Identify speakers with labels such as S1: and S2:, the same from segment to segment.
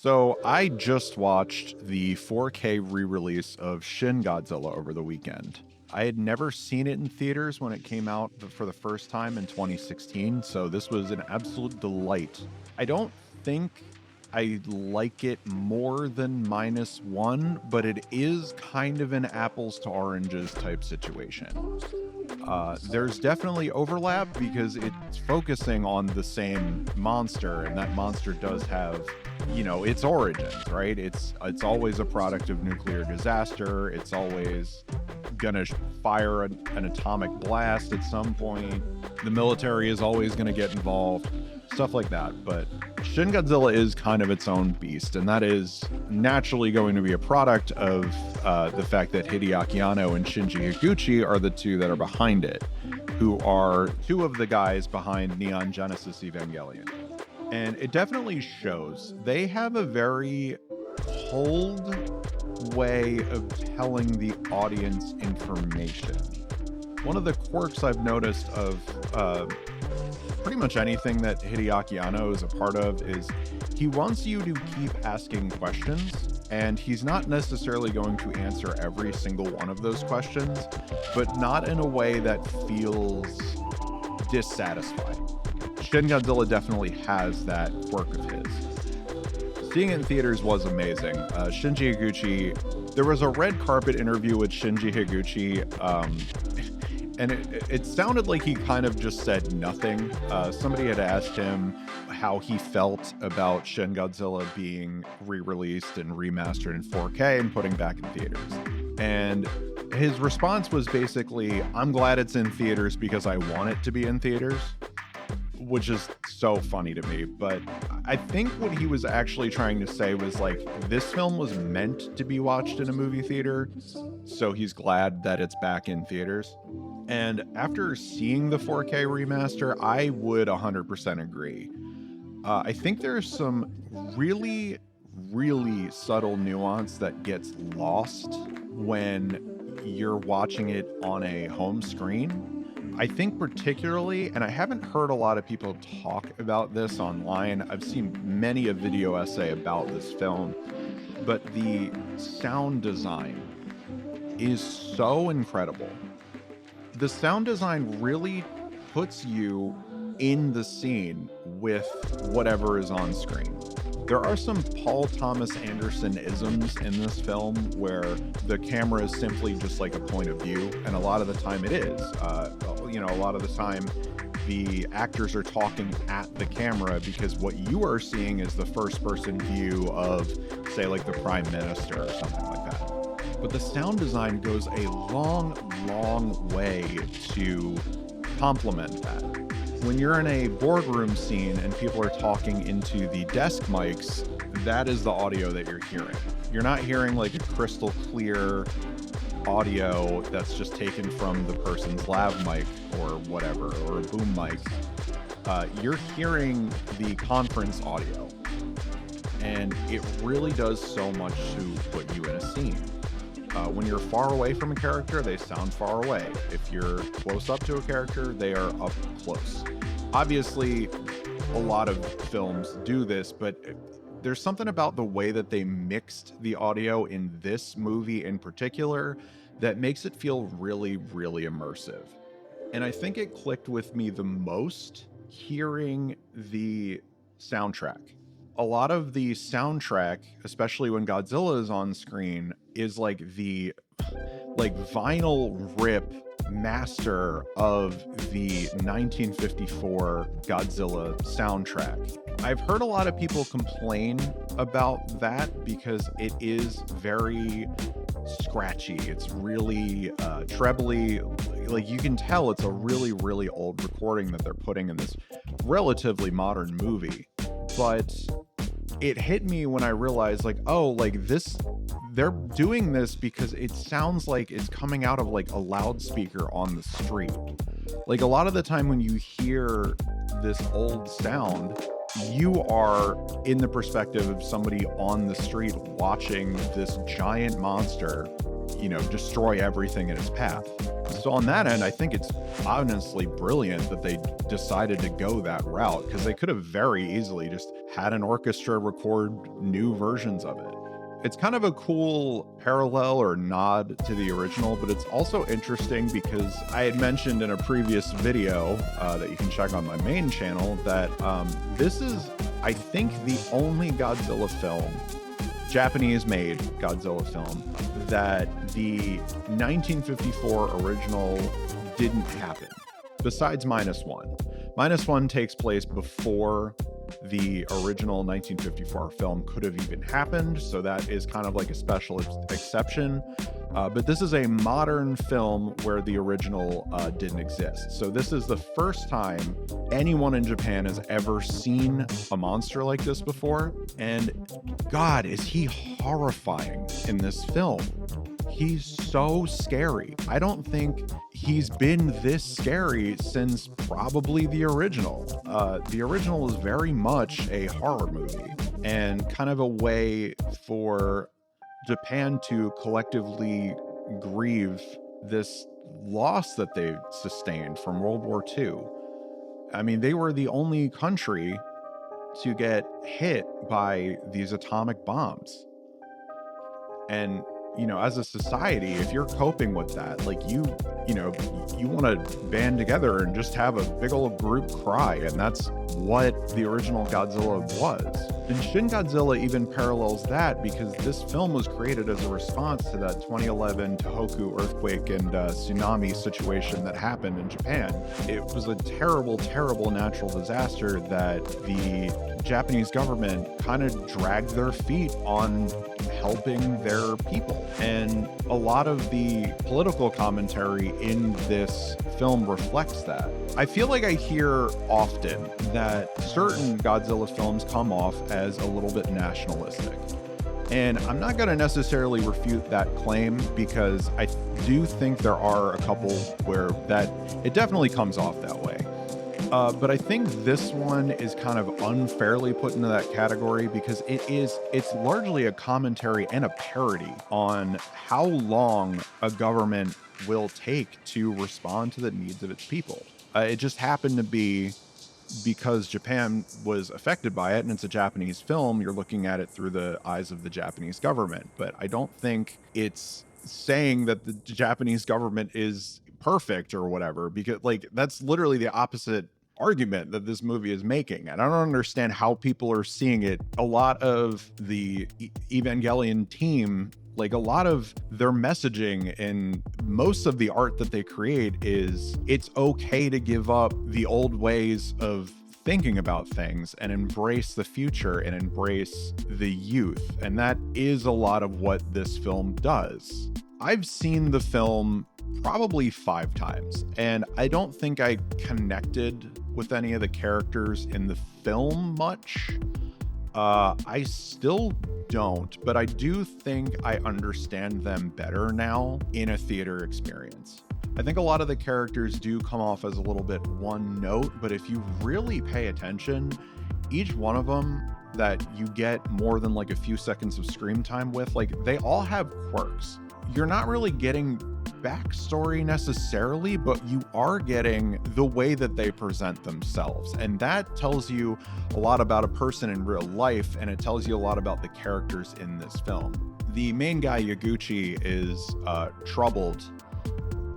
S1: So I just watched the 4K re-release of Shin Godzilla over the weekend. I had never seen it in theaters when it came out for the first time in 2016, so this was an absolute delight. I don't think I like it more than minus one, but it is kind of an apples to oranges type situation. There's definitely overlap because it's focusing on the same monster, and that monster does have, its origins, right? It's always a product of nuclear disaster. It's always gonna fire an atomic blast at some point. The military is always gonna get involved, stuff like that. But Shin Godzilla is kind of its own beast, and that is naturally going to be a product of the fact that Hideaki Anno and Shinji Higuchi are the two that are behind it, who are two of the guys behind Neon Genesis Evangelion. And it definitely shows. They have a very cold way of telling the audience information. One of the quirks I've noticed of pretty much anything that Hideaki Anno is a part of is he wants you to keep asking questions, and he's not necessarily going to answer every single one of those questions, but not in a way that feels dissatisfying. Shin Godzilla definitely has that quirk of his. Seeing it in theaters was amazing. Shinji Higuchi, there was a red carpet interview with Shinji Higuchi, and it sounded like he kind of just said nothing. Somebody had asked him how he felt about Shin Godzilla being re-released and remastered in 4K and putting back in theaters. And his response was basically, I'm glad it's in theaters because I want it to be in theaters, which is so funny to me. But I think what he was actually trying to say was like, this film was meant to be watched in a movie theater, so he's glad that it's back in theaters. And after seeing the 4K remaster, I would 100% agree. I think there's some really, really subtle nuance that gets lost when you're watching it on a home screen. I think particularly, and I haven't heard a lot of people talk about this online. I've seen many a video essay about this film, but the sound design is so incredible. The sound design really puts you in the scene with whatever is on screen. There are some Paul Thomas Anderson isms in this film where the camera is simply just like a point of view, and a lot of the time it is. A lot of the time the actors are talking at the camera because what you are seeing is the first person view of, say, like the Prime Minister or something like that. But the sound design goes a long, long way to complement that. When you're in a boardroom scene and people are talking into the desk mics, that is the audio that you're hearing. You're not hearing like a crystal clear audio that's just taken from the person's lav mic or whatever, or a boom mic. You're hearing the conference audio, and it really does so much to put you in a scene. When you're far away from a character, they sound far away. If you're close up to a character, they are up close. Obviously, a lot of films do this, but there's something about the way that they mixed the audio in this movie in particular that makes it feel really, really immersive. And I think it clicked with me the most hearing the soundtrack. A lot of the soundtrack, especially when Godzilla is on screen, is like the vinyl rip master of the 1954 Godzilla soundtrack. I've heard a lot of people complain about that because it is very scratchy. It's really trebly. Like, you can tell it's a really, really old recording that they're putting in this relatively modern movie. But it hit me when I realized, like, oh, like this, they're doing this because it sounds like it's coming out of like a loudspeaker on the street. Like, a lot of the time when you hear this old sound, you are in the perspective of somebody on the street watching this giant monster, destroy everything in its path. So on that end, I think it's honestly brilliant that they decided to go that route, because they could have very easily just had an orchestra record new versions of it. It's kind of a cool parallel or nod to the original, but it's also interesting because I had mentioned in a previous video that you can check on my main channel that this is, I think, the only Godzilla film, Japanese-made Godzilla film, that the 1954 original didn't happen, besides Minus One. Minus One takes place before the original 1954 film could have even happened, so that is kind of like a special exception. But this is a modern film where the original didn't exist. So this is the first time anyone in Japan has ever seen a monster like this before. And God, is he horrifying in this film. He's so scary. I don't think he's been this scary since probably the original. The original is very much a horror movie and kind of a way for Japan to collectively grieve this loss that they sustained from World War II. I mean, they were the only country to get hit by these atomic bombs. And you know, as a society, if you're coping with that, like you want to band together and just have a big old group cry. And that's what the original Godzilla was. And Shin Godzilla even parallels that, because this film was created as a response to that 2011 Tohoku earthquake and tsunami situation that happened in Japan. It was a terrible, terrible natural disaster that the Japanese government kind of dragged their feet on helping their people. And a lot of the political commentary in this film reflects that. I feel like I hear often that certain Godzilla films come off as a little bit nationalistic. And I'm not going to necessarily refute that claim, because I do think there are a couple where that it definitely comes off that way. But I think this one is kind of unfairly put into that category, because it's largely a commentary and a parody on how long a government will take to respond to the needs of its people. It just happened to be because Japan was affected by it, and it's a Japanese film, you're looking at it through the eyes of the Japanese government. But I don't think it's saying that the Japanese government is perfect or whatever, because like that's literally the opposite argument that this movie is making. And I don't understand how people are seeing it. A lot of the Evangelion team, like a lot of their messaging and most of the art that they create is it's okay to give up the old ways of thinking about things and embrace the future and embrace the youth. And that is a lot of what this film does. I've seen the film probably 5 times, and I don't think I connected with any of the characters in the film much. I still don't, but I do think I understand them better now in a theater experience. I think a lot of the characters do come off as a little bit one note, but if you really pay attention, each one of them that you get more than like a few seconds of screen time with, like they all have quirks. You're not really getting backstory necessarily, but you are getting the way that they present themselves. And that tells you a lot about a person in real life, and it tells you a lot about the characters in this film. The main guy, Yaguchi, is troubled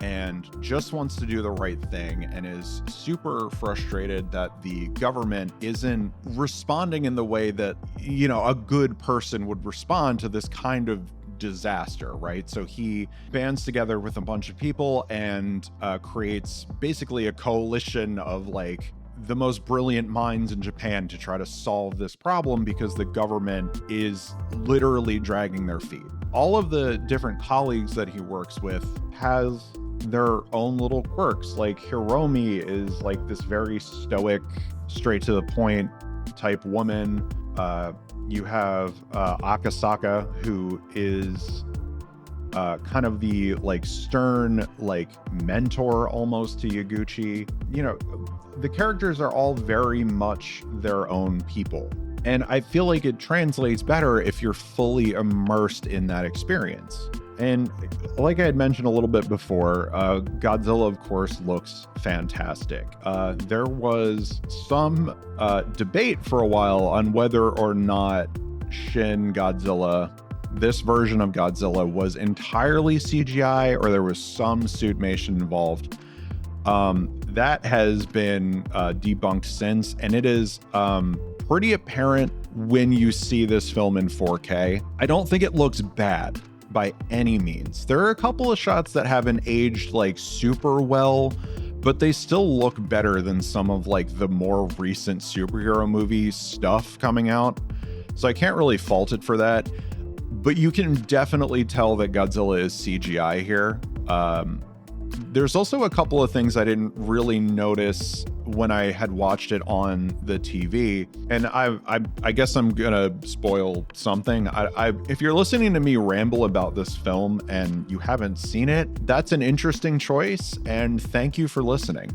S1: and just wants to do the right thing and is super frustrated that the government isn't responding in the way that, you know, a good person would respond to this kind of disaster, right? So he bands together with a bunch of people and creates basically a coalition of like the most brilliant minds in Japan to try to solve this problem, because the government is literally dragging their feet. All of the different colleagues that he works with has their own little quirks. Like Hiromi is like this very stoic, straight to the point type woman. You have Akasaka, who is kind of the like stern like mentor almost to Yaguchi. You know, the characters are all very much their own people. And I feel like it translates better if you're fully immersed in that experience. And like I had mentioned a little bit before, Godzilla, of course, looks fantastic. There was some debate for a while on whether or not Shin Godzilla, this version of Godzilla, was entirely CGI or there was some suitmation involved. That has been debunked since, and it is pretty apparent when you see this film in 4K. I don't think it looks bad by any means. There are a couple of shots that haven't aged like super well, but they still look better than some of like the more recent superhero movie stuff coming out. So I can't really fault it for that. But you can definitely tell that Godzilla is CGI here. There's also a couple of things I didn't really notice when I had watched it on the TV, and I guess I'm gonna spoil something. If you're listening to me ramble about this film and you haven't seen it, that's an interesting choice, and thank you for listening.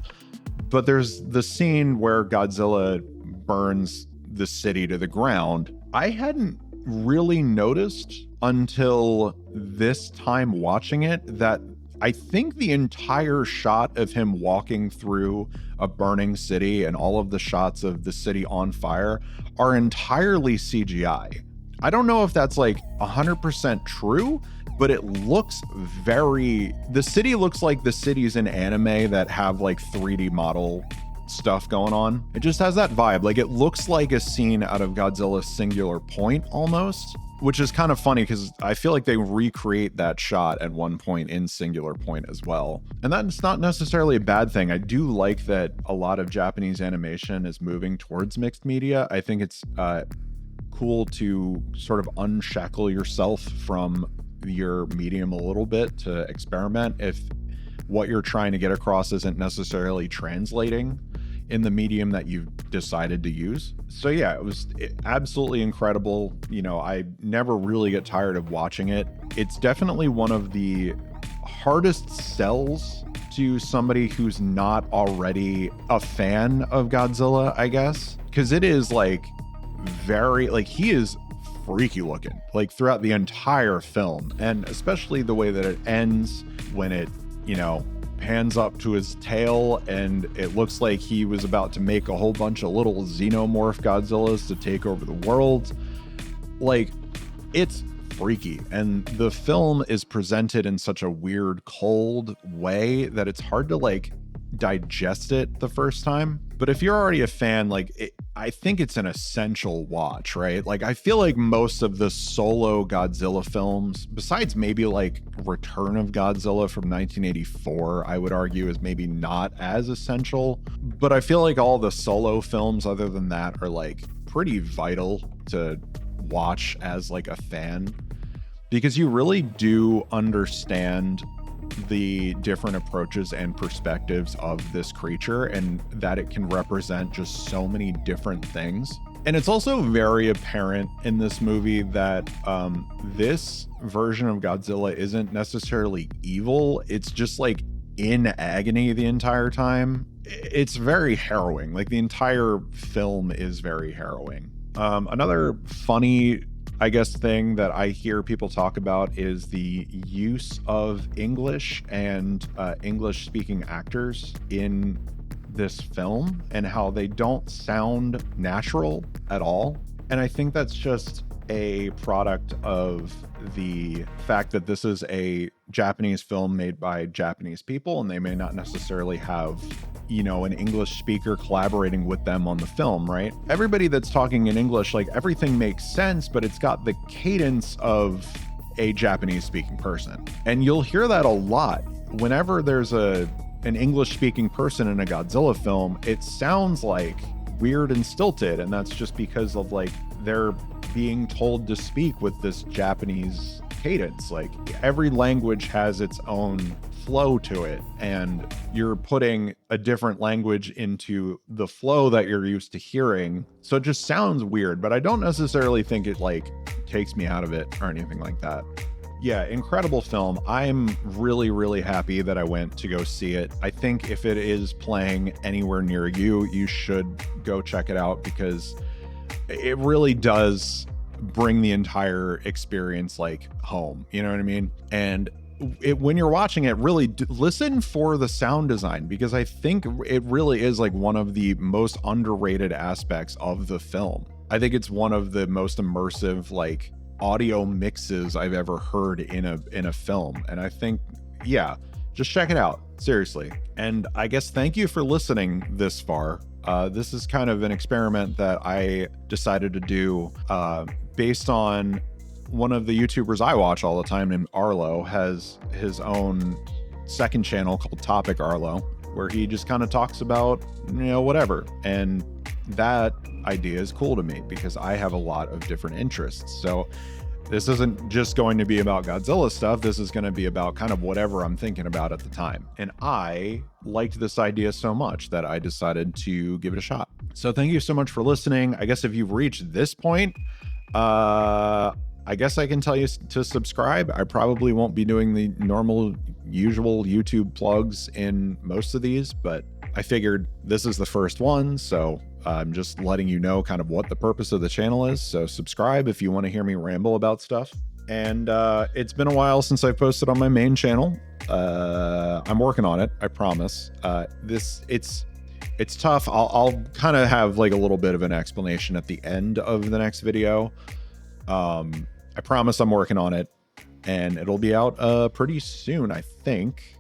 S1: But there's the scene where Godzilla burns the city to the ground. I hadn't really noticed until this time watching it that I think the entire shot of him walking through a burning city and all of the shots of the city on fire are entirely CGI. I don't know if that's like 100% true, but it looks the city looks like the cities in anime that have like 3D model stuff going on. It just has that vibe. Like it looks like a scene out of Godzilla's Singular Point almost, which is kind of funny because I feel like they recreate that shot at one point in Singular Point as well. And that's not necessarily a bad thing. I do like that a lot of Japanese animation is moving towards mixed media. I think it's cool to sort of unshackle yourself from your medium a little bit to experiment if what you're trying to get across isn't necessarily translating in the medium that you've decided to use. So yeah, it was absolutely incredible. You know, I never really get tired of watching it. It's definitely one of the hardest sells to somebody who's not already a fan of Godzilla, I guess, because it is like very, like, he is freaky looking like throughout the entire film, and especially the way that it ends when it, you know, pans up to his tail and it looks like he was about to make a whole bunch of little xenomorph Godzillas to take over the world. Like, it's freaky, and the film is presented in such a weird, cold way that it's hard to like digest it the first time. But if you're already a fan, like I think it's an essential watch, right? Like I feel like most of the solo Godzilla films, besides maybe like Return of Godzilla from 1984, I would argue is maybe not as essential. But I feel like all the solo films other than that are like pretty vital to watch as like a fan, because you really do understand the different approaches and perspectives of this creature, and that it can represent just so many different things. And it's also very apparent in this movie that this version of Godzilla isn't necessarily evil. It's just like in agony the entire time. It's very harrowing. Like the entire film is very harrowing. Another funny, I guess, thing that I hear people talk about is the use of English and English speaking actors in this film and how they don't sound natural at all. And I think that's just a product of the fact that this is a Japanese film made by Japanese people, and they may not necessarily have, you know, an English speaker collaborating with them on the film, right? Everybody that's talking in English, like everything makes sense, but it's got the cadence of a Japanese speaking person. And you'll hear that a lot. Whenever there's an English speaking person in a Godzilla film, it sounds like weird and stilted. And that's just because of like, they're being told to speak with this Japanese cadence. Like every language has its own flow to it, and you're putting a different language into the flow that you're used to hearing. So it just sounds weird, but I don't necessarily think it like takes me out of it or anything like that. Yeah, incredible film. I'm really, really happy that I went to go see it. I think if it is playing anywhere near you, you should go check it out, because it really does bring the entire experience like home. You know what I mean? And when you're watching it, really listen for the sound design, because I think it really is like one of the most underrated aspects of the film. I think it's one of the most immersive like audio mixes I've ever heard in a film. And I think, yeah, just check it out, seriously. And I guess thank you for listening this far. This is kind of an experiment that I decided to do based on one of the YouTubers I watch all the time named Arlo has his own second channel called Topic Arlo, where he just kind of talks about, whatever. And that idea is cool to me because I have a lot of different interests. So this isn't just going to be about Godzilla stuff. This is going to be about kind of whatever I'm thinking about at the time. And I liked this idea so much that I decided to give it a shot. So thank you so much for listening. I guess if you've reached this point, I guess I can tell you to subscribe. I probably won't be doing the usual YouTube plugs in most of these, but I figured this is the first one. So I'm just letting you know kind of what the purpose of the channel is. So subscribe if you want to hear me ramble about stuff. And it's been a while since I've posted on my main channel. I'm working on it, I promise. It's tough. I'll kind of have like a little bit of an explanation at the end of the next video. I promise I'm working on it, and it'll be out pretty soon, I think.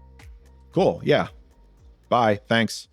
S1: Cool. Yeah. Bye. Thanks.